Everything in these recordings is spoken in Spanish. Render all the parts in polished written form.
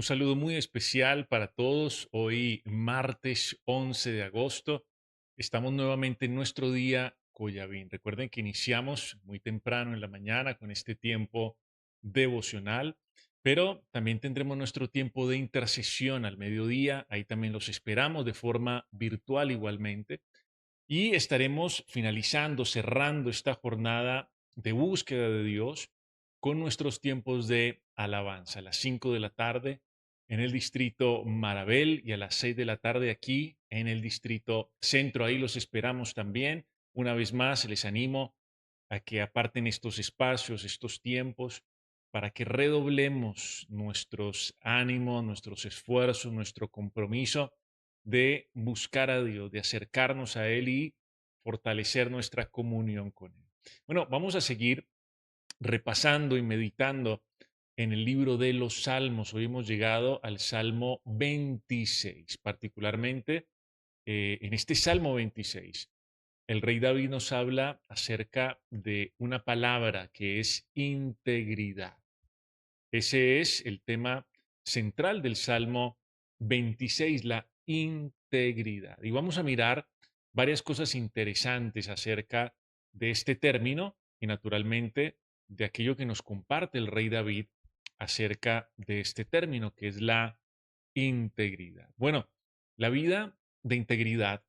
Un saludo muy especial para todos. Hoy, martes 11 de agosto, estamos nuevamente en nuestro día Coyavín. Recuerden que iniciamos muy temprano en la mañana con este tiempo devocional, pero también tendremos nuestro tiempo de intercesión al mediodía. Ahí también los esperamos de forma virtual igualmente. Y estaremos finalizando, cerrando esta jornada de búsqueda de Dios con nuestros tiempos de alabanza, a las 5 de la tarde en el distrito Marabel y a las 6 de la tarde aquí en el distrito Centro. Ahí los esperamos también. Una vez más, les animo a que aparten estos espacios, estos tiempos, para que redoblemos nuestros ánimos, nuestros esfuerzos, nuestro compromiso de buscar a Dios, de acercarnos a Él y fortalecer nuestra comunión con Él. Bueno, vamos a seguir repasando y meditando en el libro de los Salmos. Hoy hemos llegado al Salmo 26, particularmente en este Salmo 26. El rey David nos habla acerca de una palabra que es integridad. Ese es el tema central del Salmo 26, la integridad. Y vamos a mirar varias cosas interesantes acerca de este término y naturalmente de aquello que nos comparte el rey David acerca de este término, que es la integridad. Bueno, la vida de integridad,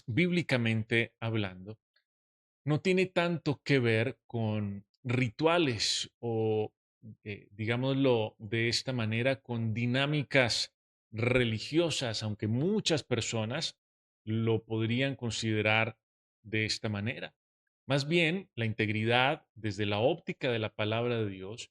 bíblicamente hablando, no tiene tanto que ver con rituales o, digámoslo de esta manera, con dinámicas religiosas, aunque muchas personas lo podrían considerar de esta manera. Más bien, la integridad, desde la óptica de la palabra de Dios,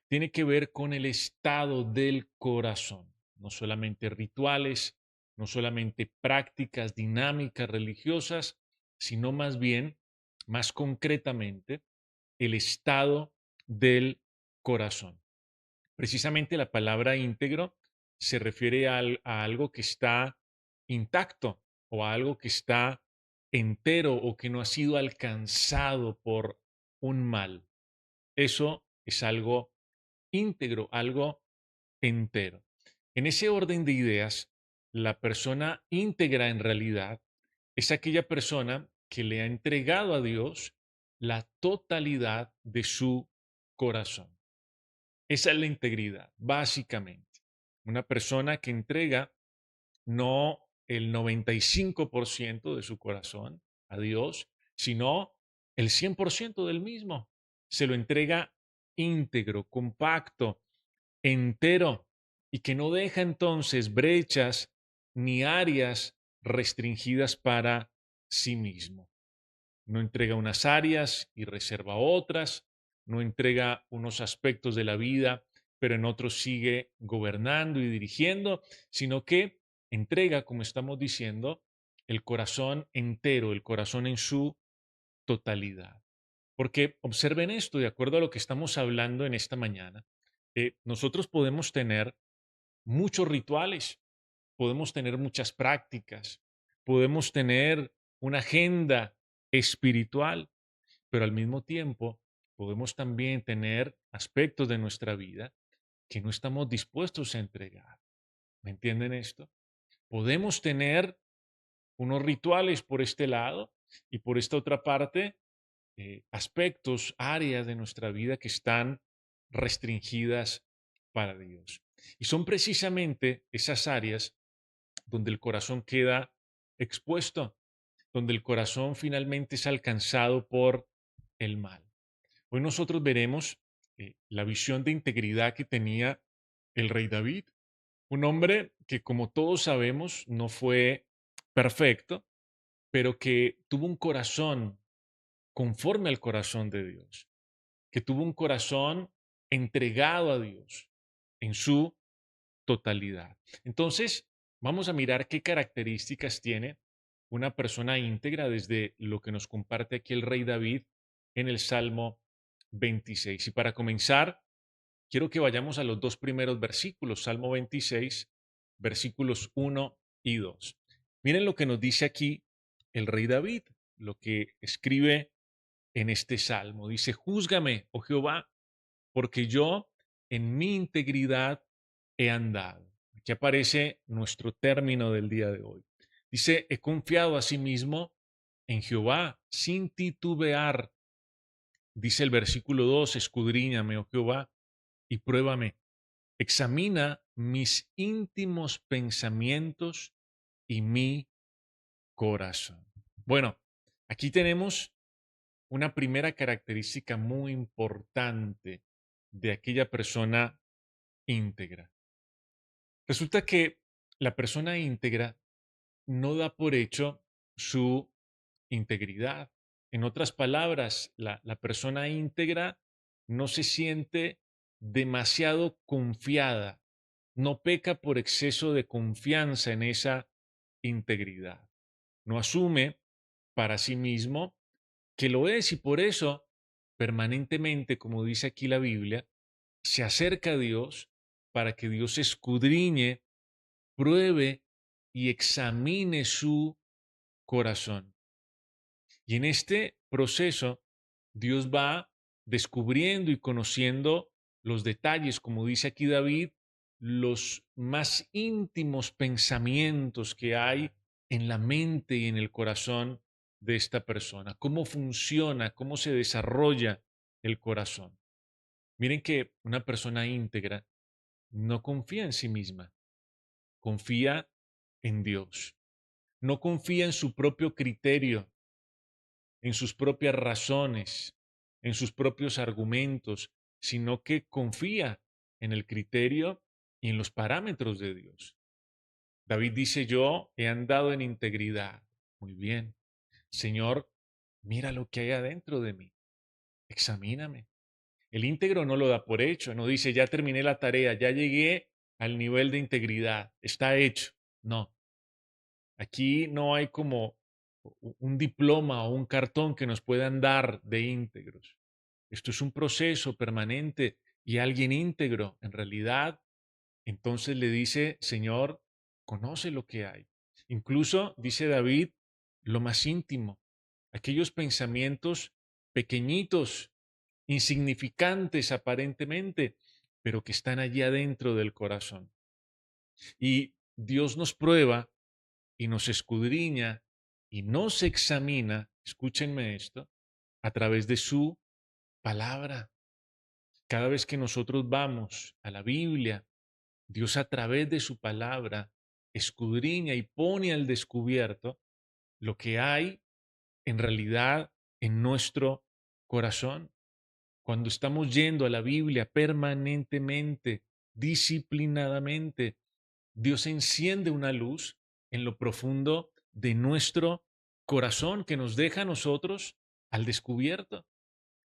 tiene que ver con el estado del corazón, no solamente rituales, no solamente prácticas dinámicas religiosas, sino más bien, más concretamente, el estado del corazón. Precisamente la palabra íntegro se refiere a algo que está intacto o a algo que está entero o que no ha sido alcanzado por un mal. Eso es algo íntegro, algo entero. En ese orden de ideas, la persona íntegra en realidad es aquella persona que le ha entregado a Dios la totalidad de su corazón. Esa es la integridad, básicamente. Una persona que entrega no el 95% de su corazón a Dios, sino el 100% del mismo. Se lo entrega íntegro, compacto, entero, y que no deja entonces brechas ni áreas restringidas para sí mismo. No entrega unas áreas y reserva otras, no entrega unos aspectos de la vida, pero en otros sigue gobernando y dirigiendo, sino que entrega, como estamos diciendo, el corazón entero, el corazón en su totalidad. Porque observen esto, de acuerdo a lo que estamos hablando en esta mañana, nosotros podemos tener muchos rituales, podemos tener muchas prácticas, podemos tener una agenda espiritual, pero al mismo tiempo podemos también tener aspectos de nuestra vida que no estamos dispuestos a entregar. ¿Me entienden esto? Podemos tener unos rituales por este lado y por esta otra parte, aspectos, áreas de nuestra vida que están restringidas para Dios. Y son precisamente esas áreas donde el corazón queda expuesto, donde el corazón finalmente es alcanzado por el mal. Hoy nosotros veremos la visión de integridad que tenía el rey David, un hombre que, como todos sabemos, no fue perfecto, pero que tuvo un corazón conforme al corazón de Dios, que tuvo un corazón entregado a Dios en su totalidad. Entonces, vamos a mirar qué características tiene una persona íntegra desde lo que nos comparte aquí el rey David en el Salmo 26. Y para comenzar, quiero que vayamos a los dos primeros versículos, Salmo 26, versículos 1 y 2. Miren lo que nos dice aquí el rey David, lo que escribe en este salmo. Dice, júzgame, oh Jehová, porque yo en mi integridad he andado. Aquí aparece nuestro término del día de hoy. Dice, he confiado a sí mismo en Jehová sin titubear. Dice el versículo 2, escudriñame, oh Jehová, y pruébame. Examina mis íntimos pensamientos y mi corazón. Bueno, aquí tenemos una primera característica muy importante de aquella persona íntegra. Resulta que la persona íntegra no da por hecho su integridad. En otras palabras, la persona íntegra no se siente demasiado confiada, no peca por exceso de confianza en esa integridad, no asume para sí mismo que lo es y por eso permanentemente, como dice aquí la Biblia, se acerca a Dios para que Dios escudriñe, pruebe y examine su corazón. Y en este proceso, Dios va descubriendo y conociendo los detalles, como dice aquí David, los más íntimos pensamientos que hay en la mente y en el corazón de esta persona, cómo funciona, cómo se desarrolla el corazón. Miren que una persona íntegra no confía en sí misma, confía en Dios, no confía en su propio criterio, en sus propias razones, en sus propios argumentos, sino que confía en el criterio y en los parámetros de Dios. David dice, yo he andado en integridad. Muy bien. Señor, mira lo que hay adentro de mí. Examíname. El íntegro no lo da por hecho, no dice, ya terminé la tarea, ya llegué al nivel de integridad, está hecho. No, aquí no hay como un diploma o un cartón que nos puedan dar de íntegros. Esto es un proceso permanente y alguien íntegro, en realidad, entonces le dice, Señor, conoce lo que hay. Incluso, dice David, lo más íntimo, aquellos pensamientos pequeñitos, insignificantes aparentemente, pero que están allí adentro del corazón. Y Dios nos prueba y nos escudriña y nos examina, escúchenme esto, a través de su palabra. Cada vez que nosotros vamos a la Biblia, Dios a través de su palabra escudriña y pone al descubierto lo que hay en realidad en nuestro corazón. Cuando estamos yendo a la Biblia permanentemente, disciplinadamente, Dios enciende una luz en lo profundo de nuestro corazón que nos deja a nosotros al descubierto,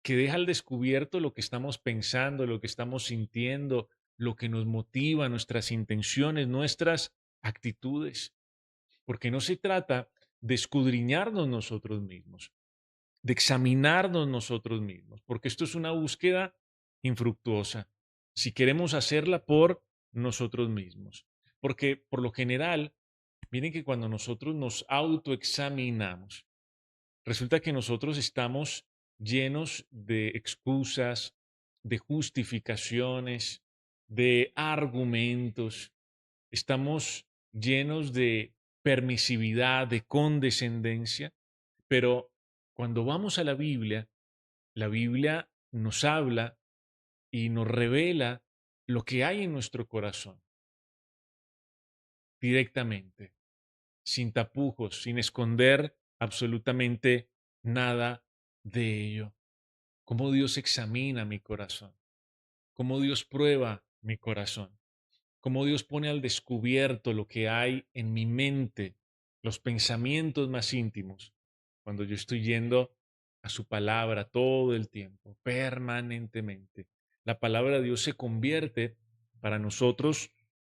que deja al descubierto lo que estamos pensando, lo que estamos sintiendo, lo que nos motiva, nuestras intenciones, nuestras actitudes. Porque no se trata de escudriñarnos nosotros mismos, de examinarnos nosotros mismos, porque esto es una búsqueda infructuosa. Si queremos hacerla por nosotros mismos, porque por lo general, miren que cuando nosotros nos autoexaminamos, resulta que nosotros estamos llenos de excusas, de justificaciones, de argumentos, estamos llenos de permisividad, de condescendencia, pero cuando vamos a la Biblia nos habla y nos revela lo que hay en nuestro corazón directamente, sin tapujos, sin esconder absolutamente nada de ello. Cómo Dios examina mi corazón, cómo Dios prueba mi corazón, cómo Dios pone al descubierto lo que hay en mi mente, los pensamientos más íntimos, cuando yo estoy yendo a su palabra todo el tiempo, permanentemente. La palabra de Dios se convierte para nosotros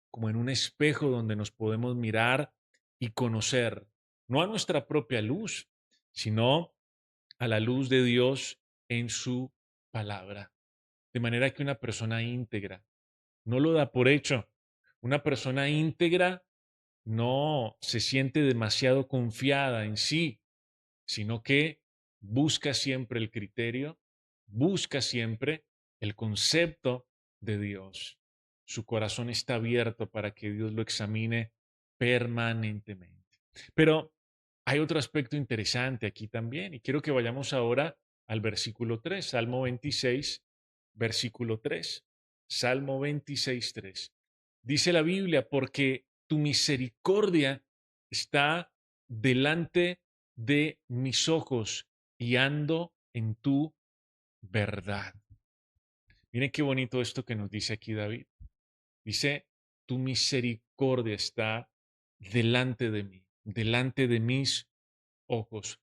como en un espejo donde nos podemos mirar y conocer, no a nuestra propia luz, sino a la luz de Dios en su palabra. De manera que una persona íntegra no lo da por hecho. Una persona íntegra no se siente demasiado confiada en sí, sino que busca siempre el criterio, busca siempre el concepto de Dios. Su corazón está abierto para que Dios lo examine permanentemente. Pero hay otro aspecto interesante aquí también y quiero que vayamos ahora al versículo 3, Salmo 26, versículo 3. Salmo 26, 3. Dice la Biblia, porque tu misericordia está delante de mis ojos y ando en tu verdad. Miren qué bonito esto que nos dice aquí David. Dice, tu misericordia está delante de mí, delante de mis ojos.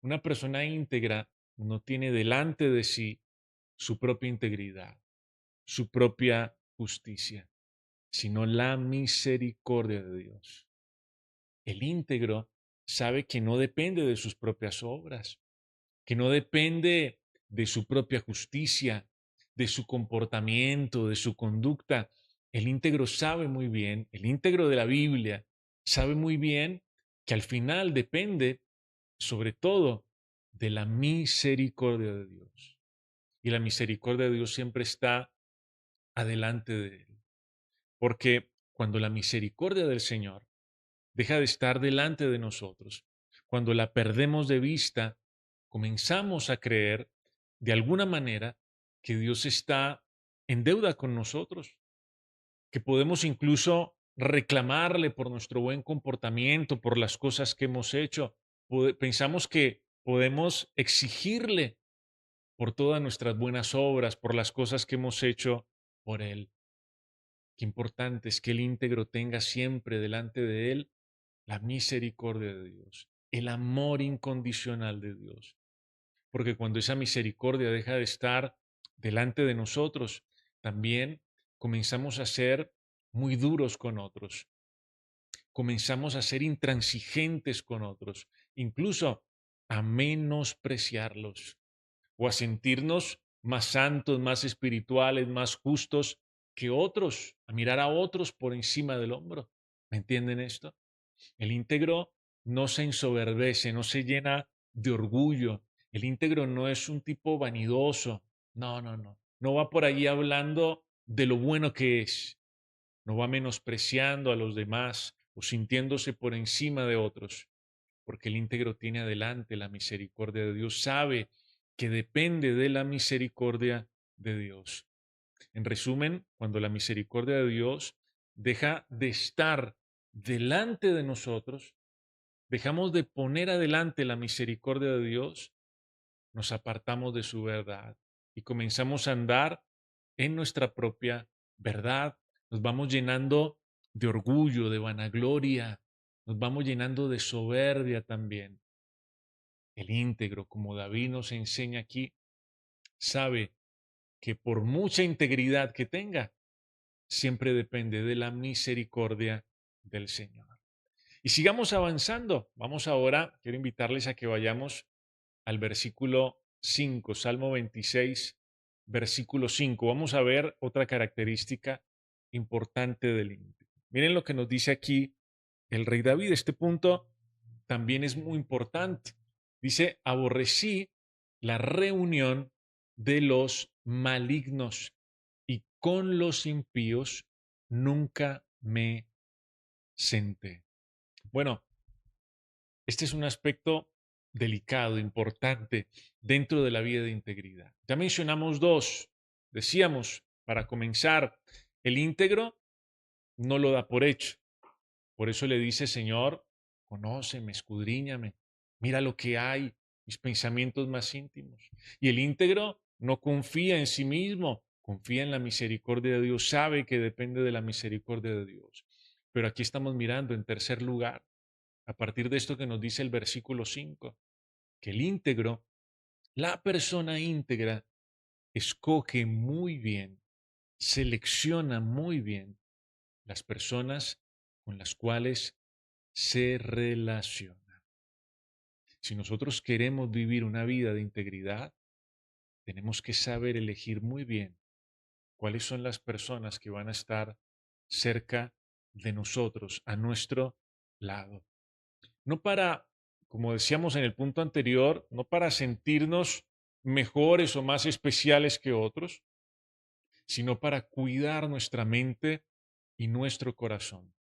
Una persona íntegra no tiene delante de sí su propia integridad, su propia justicia, sino la misericordia de Dios. El íntegro sabe que no depende de sus propias obras, que no depende de su propia justicia, de su comportamiento, de su conducta. El íntegro sabe muy bien, el íntegro de la Biblia sabe muy bien que al final depende sobre todo de la misericordia de Dios. Y la misericordia de Dios siempre está adelante de él. Porque cuando la misericordia del Señor deja de estar delante de nosotros, cuando la perdemos de vista, comenzamos a creer de alguna manera que Dios está en deuda con nosotros, que podemos incluso reclamarle por nuestro buen comportamiento, por las cosas que hemos hecho. Pensamos que podemos exigirle por todas nuestras buenas obras, por las cosas que hemos hecho por Él. Qué importante es que el íntegro tenga siempre delante de Él la misericordia de Dios, el amor incondicional de Dios. Porque cuando esa misericordia deja de estar delante de nosotros, también comenzamos a ser muy duros con otros, comenzamos a ser intransigentes con otros, incluso a menospreciarlos o a sentirnos más santos, más espirituales, más justos que otros, a mirar a otros por encima del hombro. ¿Me entienden esto? El íntegro no se ensoberbece, no se llena de orgullo. El íntegro no es un tipo vanidoso. No, no, no. No va por allí hablando de lo bueno que es. No va menospreciando a los demás o sintiéndose por encima de otros, porque el íntegro tiene adelante la misericordia de Dios, sabe que depende de la misericordia de Dios. En resumen, cuando la misericordia de Dios deja de estar delante de nosotros, dejamos de poner adelante la misericordia de Dios, nos apartamos de su verdad y comenzamos a andar en nuestra propia verdad. Nos vamos llenando de orgullo, de vanagloria, nos vamos llenando de soberbia también. El íntegro, como David nos enseña aquí, sabe que por mucha integridad que tenga, siempre depende de la misericordia del Señor. Y sigamos avanzando. Vamos ahora, quiero invitarles a que vayamos al versículo 5, Salmo 26, versículo 5. Vamos a ver otra característica importante del íntegro. Miren lo que nos dice aquí el rey David. Este punto también es muy importante. Dice, aborrecí la reunión de los malignos y con los impíos nunca me senté. Bueno, este es un aspecto delicado, importante dentro de la vida de integridad. Ya mencionamos dos. Decíamos, para comenzar, el íntegro no lo da por hecho. Por eso le dice, Señor, conóceme, escudriñame, mira lo que hay, mis pensamientos más íntimos. Y el íntegro no confía en sí mismo, confía en la misericordia de Dios, sabe que depende de la misericordia de Dios. Pero aquí estamos mirando, en tercer lugar, a partir de esto que nos dice el versículo 5, que el íntegro, la persona íntegra, escoge muy bien, selecciona muy bien las personas con las cuales se relaciona. Si nosotros queremos vivir una vida de integridad, tenemos que saber elegir muy bien cuáles son las personas que van a estar cerca de nosotros, a nuestro lado. No para, como decíamos en el punto anterior, no para sentirnos mejores o más especiales que otros, sino para cuidar nuestra mente y nuestro corazón.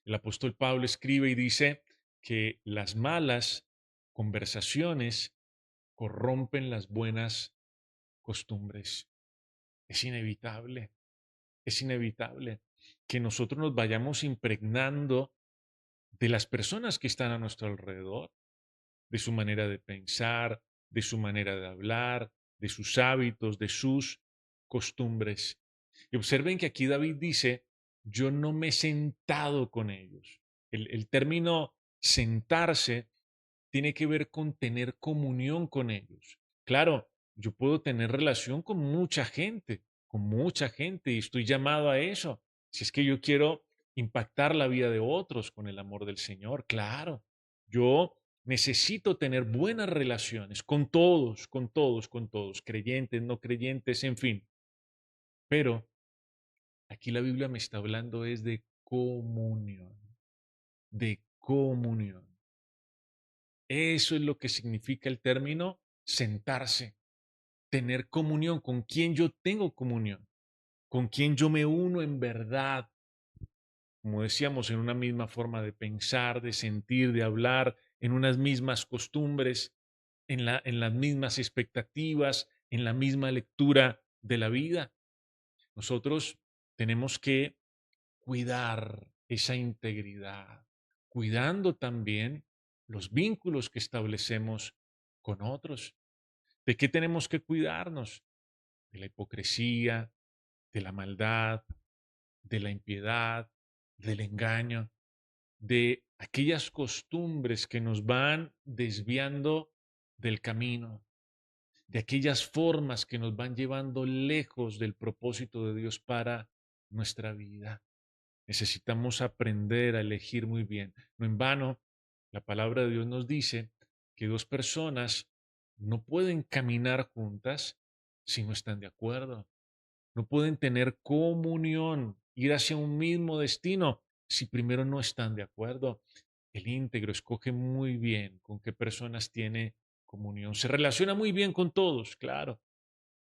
El apóstol Pablo escribe y dice que las malas conversaciones corrompen las buenas costumbres. Es inevitable, es inevitable que nosotros nos vayamos impregnando de las personas que están a nuestro alrededor, de su manera de pensar, de su manera de hablar, de sus hábitos, de sus costumbres. Y observen que aquí David dice, yo no me he sentado con ellos. El término sentarse tiene que ver con tener comunión con ellos. Claro, yo puedo tener relación con mucha gente, y estoy llamado a eso. Si es que yo quiero impactar la vida de otros con el amor del Señor, claro, yo necesito tener buenas relaciones con todos, con todos, con todos, creyentes, no creyentes, en fin. Pero aquí la Biblia me está hablando es de comunión, de comunión. Eso es lo que significa el término sentarse, tener comunión, con quien yo tengo comunión, con quien yo me uno en verdad, como decíamos, en una misma forma de pensar, de sentir, de hablar, en unas mismas costumbres, en las mismas expectativas, en la misma lectura de la vida. Nosotros tenemos que cuidar esa integridad, cuidando también los vínculos que establecemos con otros. ¿De qué tenemos que cuidarnos? De la hipocresía, de la maldad, de la impiedad, del engaño, de aquellas costumbres que nos van desviando del camino, de aquellas formas que nos van llevando lejos del propósito de Dios para nuestra vida. Necesitamos aprender a elegir muy bien. No en vano, la palabra de Dios nos dice que dos personas no pueden caminar juntas si no están de acuerdo. No pueden tener comunión, ir hacia un mismo destino si primero no están de acuerdo. El íntegro escoge muy bien con qué personas tiene comunión. Se relaciona muy bien con todos, claro,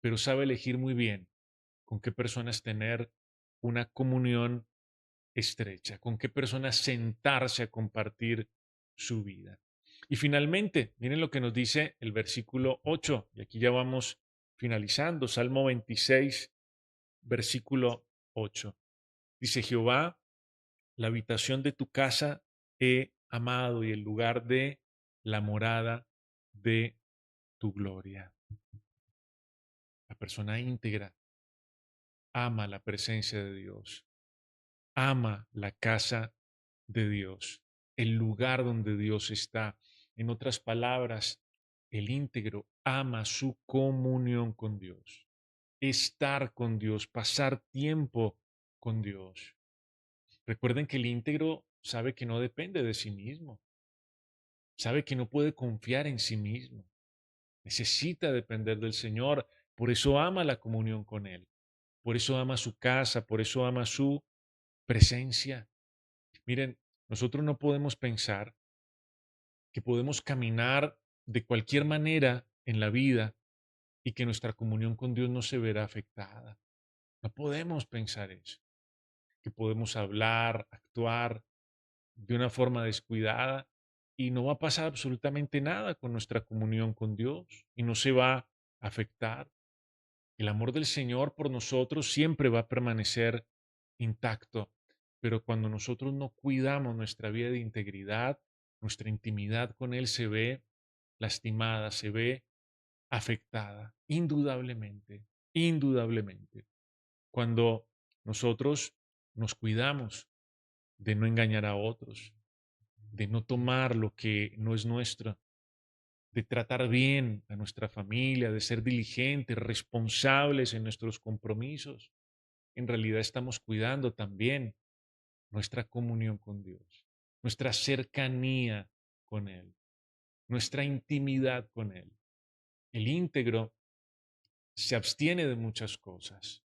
pero sabe elegir muy bien con qué personas tener una comunión estrecha, con qué personas sentarse a compartir su vida. Y finalmente, miren lo que nos dice el versículo 8, y aquí ya vamos finalizando, Salmo 26, versículo 8. Dice, Jehová, la habitación de tu casa he amado y el lugar de la morada de tu gloria. La persona íntegra ama la presencia de Dios, ama la casa de Dios, el lugar donde Dios está. En otras palabras, el íntegro ama su comunión con Dios, estar con Dios, pasar tiempo con Dios. Recuerden que el íntegro sabe que no depende de sí mismo, sabe que no puede confiar en sí mismo, necesita depender del Señor, por eso ama la comunión con Él, por eso ama su casa, por eso ama su presencia. Miren, nosotros no podemos pensar que podemos caminar de cualquier manera en la vida y que nuestra comunión con Dios no se verá afectada. No podemos pensar eso, que podemos hablar, actuar de una forma descuidada y no va a pasar absolutamente nada con nuestra comunión con Dios y no se va a afectar. El amor del Señor por nosotros siempre va a permanecer intacto, pero cuando nosotros no cuidamos nuestra vida de integridad, nuestra intimidad con Él se ve lastimada, se ve afectada, indudablemente, indudablemente. Cuando nosotros nos cuidamos de no engañar a otros, de no tomar lo que no es nuestro, de tratar bien a nuestra familia, de ser diligentes, responsables en nuestros compromisos, en realidad estamos cuidando también nuestra comunión con Dios, nuestra cercanía con Él, nuestra intimidad con Él. El íntegro se abstiene de muchas cosas.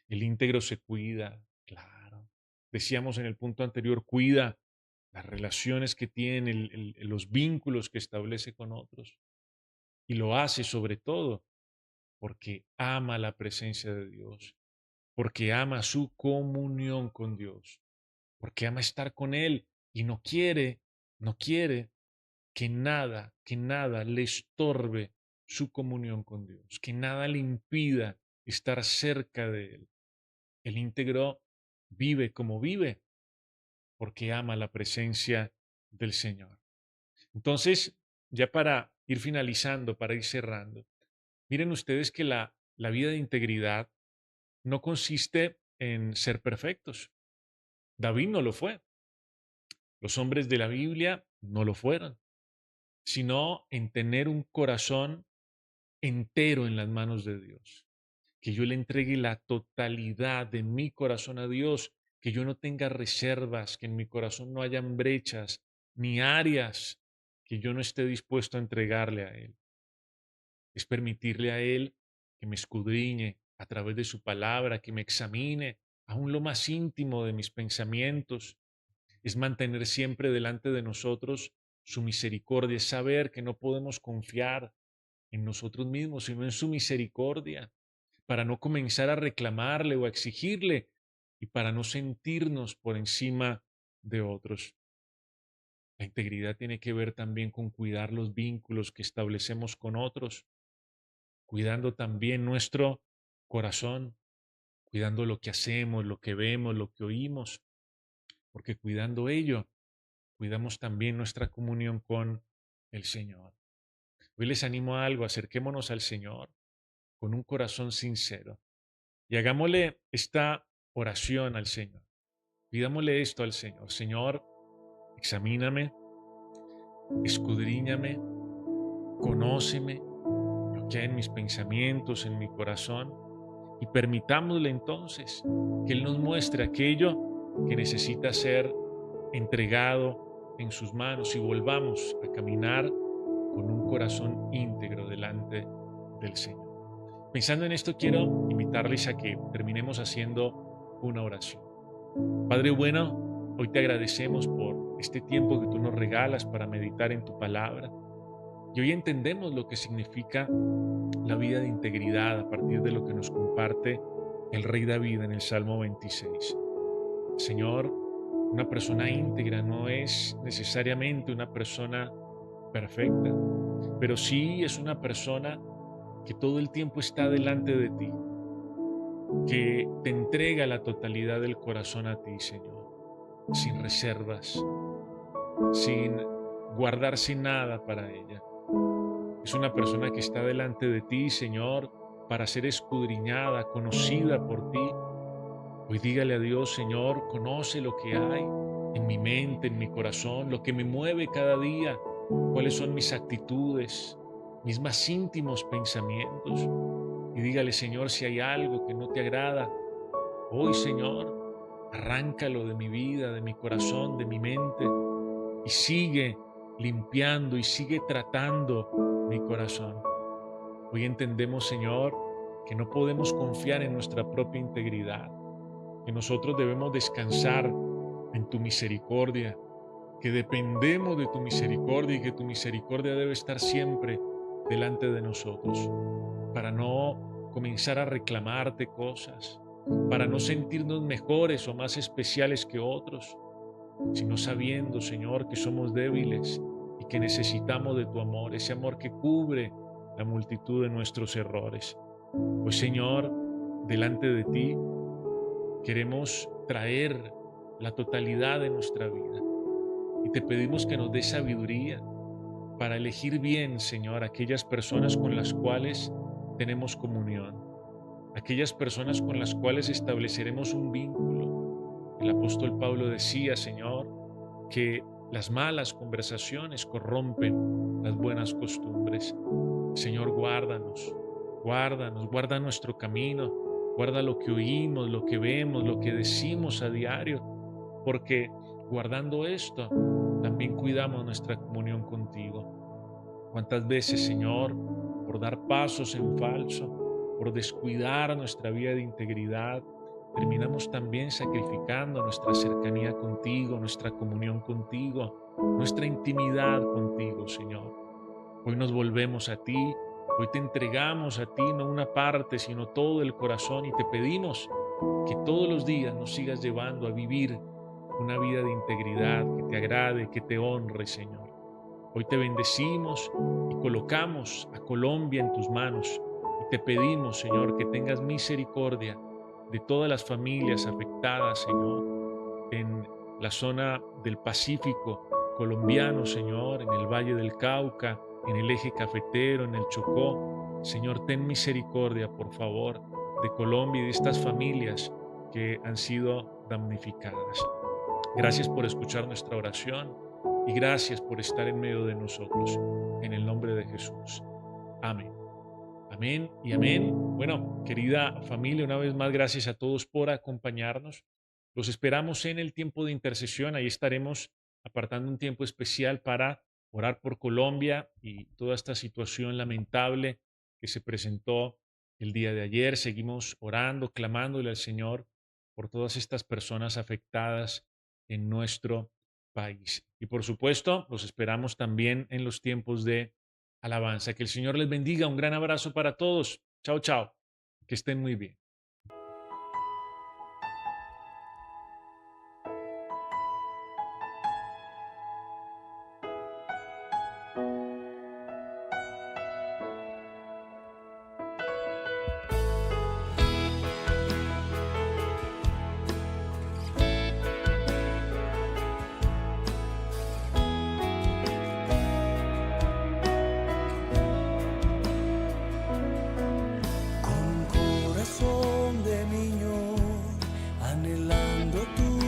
El íntegro se cuida, claro. Decíamos en el punto anterior, cuida las relaciones que tiene, los vínculos que establece con otros. Y lo hace sobre todo porque ama la presencia de Dios, porque ama su comunión con Dios, porque ama estar con Él y no quiere que nada le estorbe su comunión con Dios, que nada le impida estar cerca de Él. El íntegro vive como vive porque ama la presencia del Señor. Entonces, ya para ir finalizando, para ir cerrando, miren ustedes que la vida de integridad no consiste en ser perfectos. David no lo fue. Los hombres de la Biblia no lo fueron, sino en tener un corazón entero en las manos de Dios. Que yo le entregue la totalidad de mi corazón a Dios, que yo no tenga reservas, que en mi corazón no hayan brechas ni áreas que yo no esté dispuesto a entregarle a Él. Es permitirle a Él que me escudriñe a través de su palabra, que me examine aún lo más íntimo de mis pensamientos. Es mantener siempre delante de nosotros su misericordia, es saber que no podemos confiar en nosotros mismos, sino en su misericordia, para no comenzar a reclamarle o a exigirle y para no sentirnos por encima de otros. La integridad tiene que ver también con cuidar los vínculos que establecemos con otros, cuidando también nuestro corazón, cuidando lo que hacemos, lo que vemos, lo que oímos, porque cuidando ello, cuidamos también nuestra comunión con el Señor. Hoy les animo a algo, acerquémonos al Señor con un corazón sincero y hagámosle esta oración al Señor. Pidámosle esto al Señor. Señor, examíname, escudriñame, conóceme lo que hay en mis pensamientos, en mi corazón, y permitámosle entonces que Él nos muestre aquello que necesita ser entregado en sus manos y volvamos a caminar con un corazón íntegro delante del Señor. Pensando en esto, quiero invitarles a que terminemos haciendo una oración. Padre bueno, hoy te agradecemos por este tiempo que tú nos regalas para meditar en tu palabra. Y hoy entendemos lo que significa la vida de integridad a partir de lo que nos comparte el rey David en el Salmo 26. Señor, una persona íntegra no es necesariamente una persona perfecta, pero sí es una persona que todo el tiempo está delante de ti, que te entrega la totalidad del corazón a ti, Señor, sin reservas, sin guardarse nada para ella. Es una persona que está delante de ti, Señor, para ser escudriñada, conocida por ti. Hoy dígale a Dios, Señor, conoce lo que hay en mi mente, en mi corazón, lo que me mueve cada día, cuáles son mis actitudes, mis más íntimos pensamientos. Y dígale, Señor, si hay algo que no te agrada, hoy, Señor, arráncalo de mi vida, de mi corazón, de mi mente, y sigue limpiando y sigue tratando mi corazón. Hoy entendemos, Señor, que no podemos confiar en nuestra propia integridad, que nosotros debemos descansar en tu misericordia, que dependemos de tu misericordia y que tu misericordia debe estar siempre delante de nosotros, para no comenzar a reclamarte cosas, para no sentirnos mejores o más especiales que otros, sino sabiendo, Señor, que somos débiles y que necesitamos de tu amor, ese amor que cubre la multitud de nuestros errores. Pues, Señor, delante de ti queremos traer la totalidad de nuestra vida y te pedimos que nos des sabiduría para elegir bien, Señor, aquellas personas con las cuales tenemos comunión, aquellas personas con las cuales estableceremos un vínculo. El apóstol Pablo decía, Señor, que las malas conversaciones corrompen las buenas costumbres. Señor, guárdanos, guárdanos, guarda nuestro camino, guarda lo que oímos, lo que vemos, lo que decimos a diario, porque guardando esto, también cuidamos nuestra comunión contigo. ¿Cuántas veces, Señor, por dar pasos en falso, por descuidar nuestra vida de integridad, terminamos también sacrificando nuestra cercanía contigo, nuestra comunión contigo, nuestra intimidad contigo, Señor? Hoy nos volvemos a ti, Hoy te entregamos a ti no una parte, sino todo el corazón y te pedimos que todos los días nos sigas llevando a vivir una vida de integridad, que te agrade, que te honre, Señor. Hoy te bendecimos y colocamos a Colombia en tus manos y te pedimos, Señor, que tengas misericordia de todas las familias afectadas, Señor, en la zona del Pacífico colombiano, Señor, en el Valle del Cauca, en el eje cafetero, en el Chocó. Señor, ten misericordia, por favor, de Colombia y de estas familias que han sido damnificadas. Gracias por escuchar nuestra oración y gracias por estar en medio de nosotros. En el nombre de Jesús. Amén. Amén y amén. Bueno, querida familia, una vez más, gracias a todos por acompañarnos. Los esperamos en el tiempo de intercesión. Ahí estaremos apartando un tiempo especial para orar por Colombia y toda esta situación lamentable que se presentó el día de ayer. Seguimos orando, clamándole al Señor por todas estas personas afectadas en nuestro país. Y por supuesto, los esperamos también en los tiempos de alabanza. Que el Señor les bendiga. Un gran abrazo para todos. Chao, chao. Que estén muy bien.